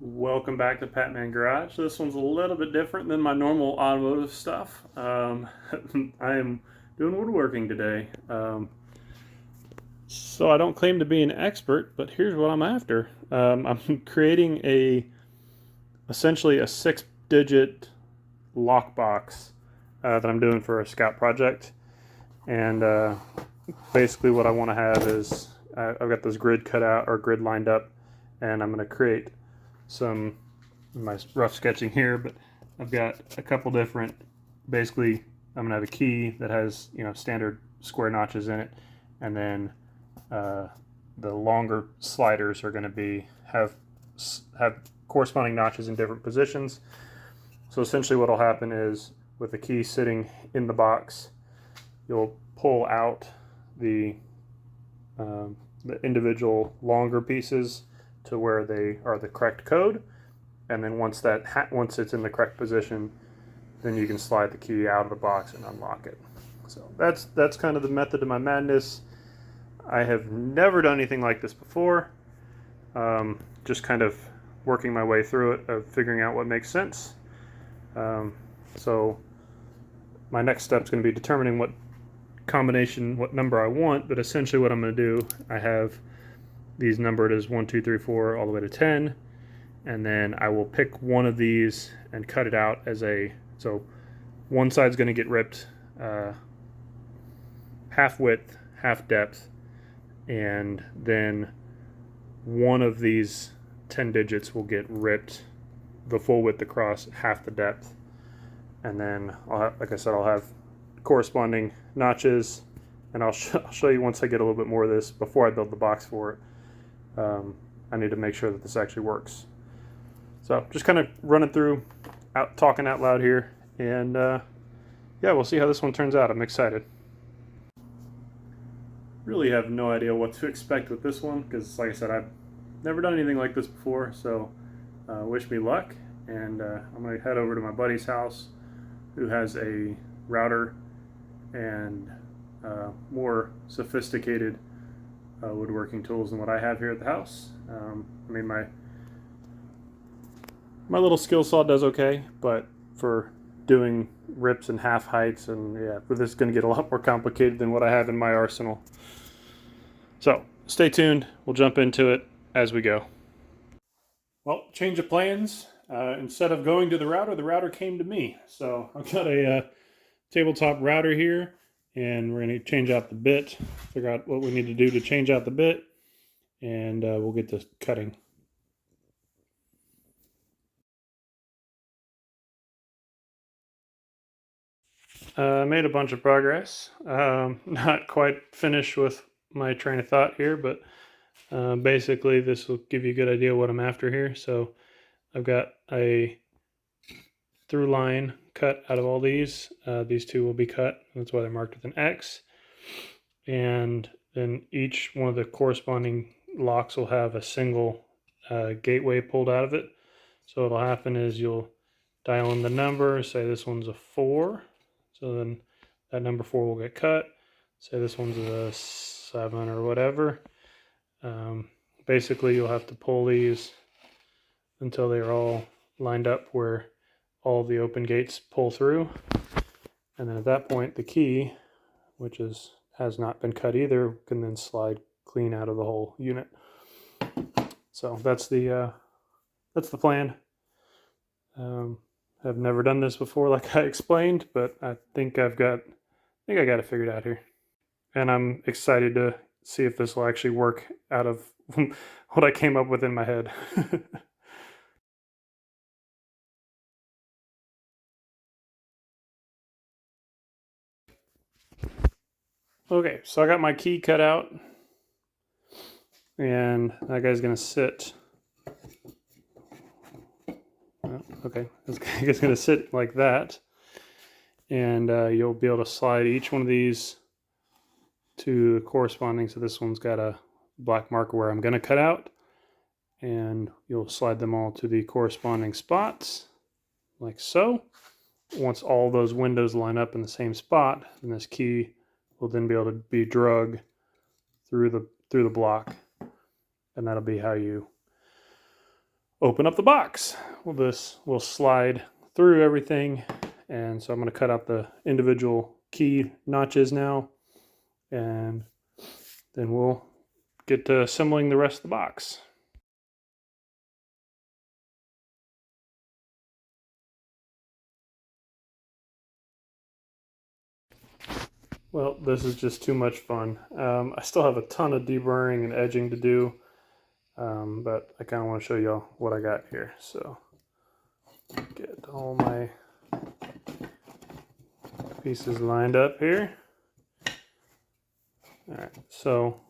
Welcome back to Patman Garage. This one's a little bit different than my normal automotive stuff. I am doing woodworking today. So I don't claim to be an expert, but here's what I'm after. I'm creating essentially a 6-digit lockbox that I'm doing for a scout project. And basically what I want to have is I've got this grid cut out or grid lined up, and I'm going to create some my rough sketching here, but I've got a couple different. Basically, I'm gonna have a key that has standard square notches in it, and then the longer sliders are going to be have corresponding notches in different positions. So essentially, what'll happen is with the key sitting in the box, you'll pull out the individual longer pieces to where they are the correct code, and then once it's in the correct position, then you can slide the key out of the box and unlock it. So that's kind of the method of my madness. I have never done anything like this before. Just kind of working my way through it, of figuring out what makes sense. So my next step is going to be determining what number I want, but essentially what I'm going to do, I have these numbered as 1, 2, 3, 4 all the way to 10, and then I will pick one of these and cut it out as so one side's going to get ripped half width, half depth, and then one of these 10 digits will get ripped the full width across, half the depth, and then like I said, I'll have corresponding notches, and I'll show you once I get a little bit more of this. Before I build the box for it, I need to make sure that this actually works. So just kind of running through, talking out loud here, and yeah, we'll see how this one turns out. I'm excited. Really have no idea what to expect with this one, because like I said, I've never done anything like this before, so wish me luck. And I'm going to head over to my buddy's house, who has a router and more sophisticated woodworking tools than what I have here at the house. I mean, my little skill saw does okay, but for doing rips and half heights, and yeah, this is going to get a lot more complicated than what I have in my arsenal. So stay tuned. We'll jump into it as we go. Well, change of plans. Instead of going to the router came to me. So I've got a tabletop router here, and we're going to change out the bit, figure out what we need to do to change out the bit, and we'll get to cutting. Made a bunch of progress. Not quite finished with my train of thought here, but basically this will give you a good idea what I'm after here. So I've got a through line cut out of all these. These two will be cut. That's why they're marked with an X. And then each one of the corresponding locks will have a single gateway pulled out of it. So what'll happen is you'll dial in the number, say this one's a 4. So then that number 4 will get cut. Say this one's a 7 or whatever. Basically, you'll have to pull these until they're all lined up where all the open gates pull through. And then at that point, the key, which has not been cut either, can then slide clean out of the whole unit. So that's the plan. I've never done this before, like I explained, but I think I got it figured out here, and I'm excited to see if this will actually work out of what I came up with in my head. Okay, so I got my key cut out, and that guy's gonna sit. Okay, this guy's gonna sit like that, and you'll be able to slide each one of these to the corresponding. So this one's got a black marker where I'm gonna cut out, and you'll slide them all to the corresponding spots, like so. Once all those windows line up in the same spot, then this key will then be able to be drug through the block, and that'll be how you open up the box. Well, this will slide through everything, and so I'm going to cut out the individual key notches now, and then we'll get to assembling the rest of the box. Well, this is just too much fun. I still have a ton of deburring and edging to do, but I kind of want to show y'all what I got here. So get all my pieces lined up here. All right, so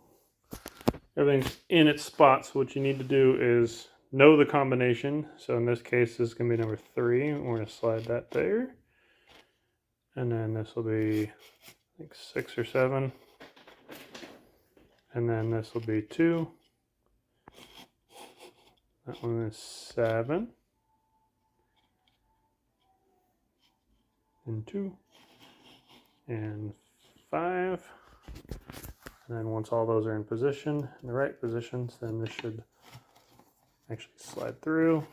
everything's in its spots. What you need to do is know the combination. So in this case, this is going to be number 3. We're going to slide that there. And then this will be, I think, 6 or 7. And then this will be 2. That one is 7. And 2. And 5. And then once all those are in position, in the right positions, then this should actually slide through.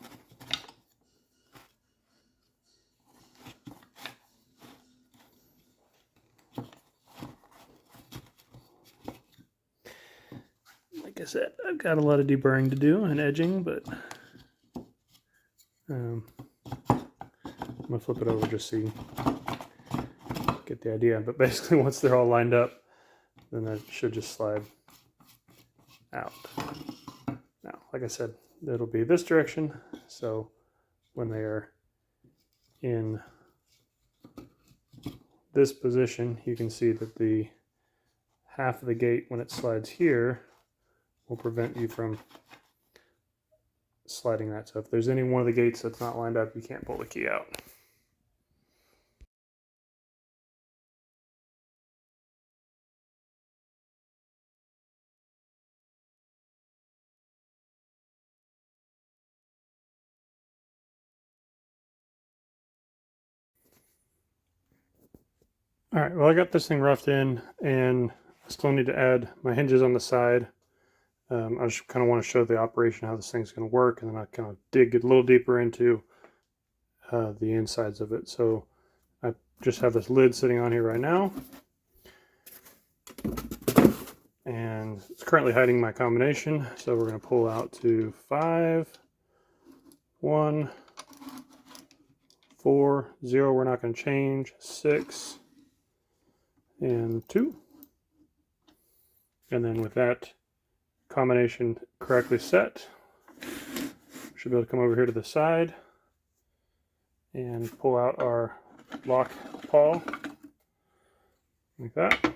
Like I said, I've got a lot of deburring to do and edging, but I'm going to flip it over just so you get the idea. But basically, once they're all lined up, then that should just slide out. Now, like I said, it'll be this direction, so when they are in this position, you can see that the half of the gate, when it slides here, will prevent you from sliding that. So if there's any one of the gates that's not lined up, you can't pull the key out. All right, well, I got this thing roughed in, and I still need to add my hinges on the side. I just kind of want to show the operation, how this thing's going to work, and then I kind of dig a little deeper into the insides of it. So I just have this lid sitting on here right now, and it's currently hiding my combination. So we're going to pull out to 5, 1, 4, 0. We're not going to change. 6, and 2. And then with that combination correctly set, should be able to come over here to the side and pull out our lock pawl like that.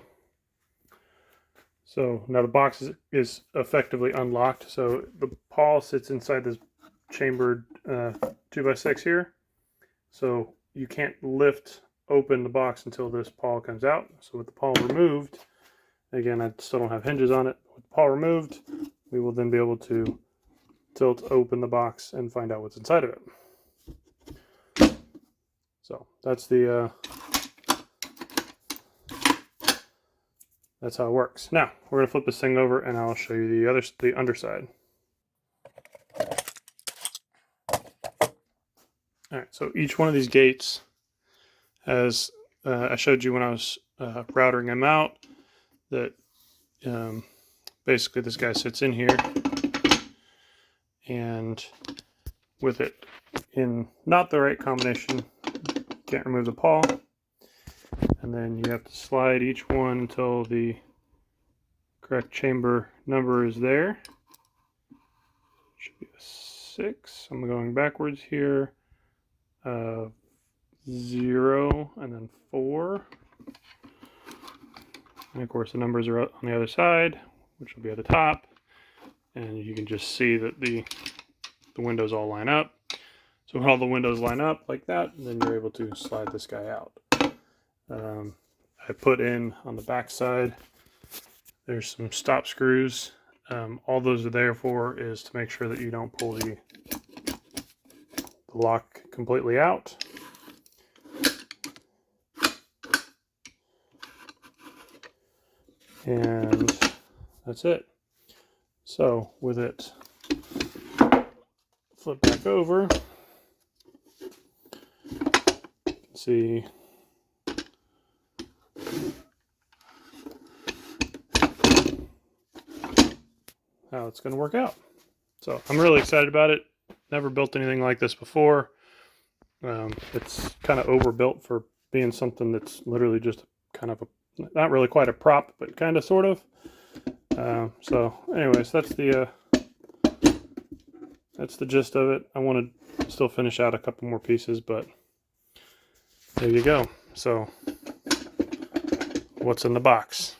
So now the box is effectively unlocked. So the pawl sits inside this chambered 2x6 here. So you can't lift open the box until this pawl comes out. So with the pawl removed, again, I still don't have hinges on it. With the pawl removed, we will then be able to tilt open the box and find out what's inside of it. So that's the that's how it works. Now we're gonna flip this thing over, and I'll show you the underside. All right, so each one of these gates has, I showed you when I was routering them out, that basically this guy sits in here, and with it in not the right combination, can't remove the pawl, and then you have to slide each one until the correct chamber number is there. Should be a 6. I'm going backwards here. 0 and then 4, and of course the numbers are on the other side, which will be at the top, and you can just see that the windows all line up. So when all the windows line up like that, then you're able to slide this guy out. I put in on the back side, there's some stop screws. All those are there for is to make sure that you don't pull the lock completely out. And that's it. So with it flip back over. See. How it's going to work out. So I'm really excited about it. Never built anything like this before. It's kind of overbuilt for being something that's literally just kind of a, not really quite a prop, but kind of sort of. So anyways, that's the gist of it. I want to still finish out a couple more pieces, but there you go. So what's in the box?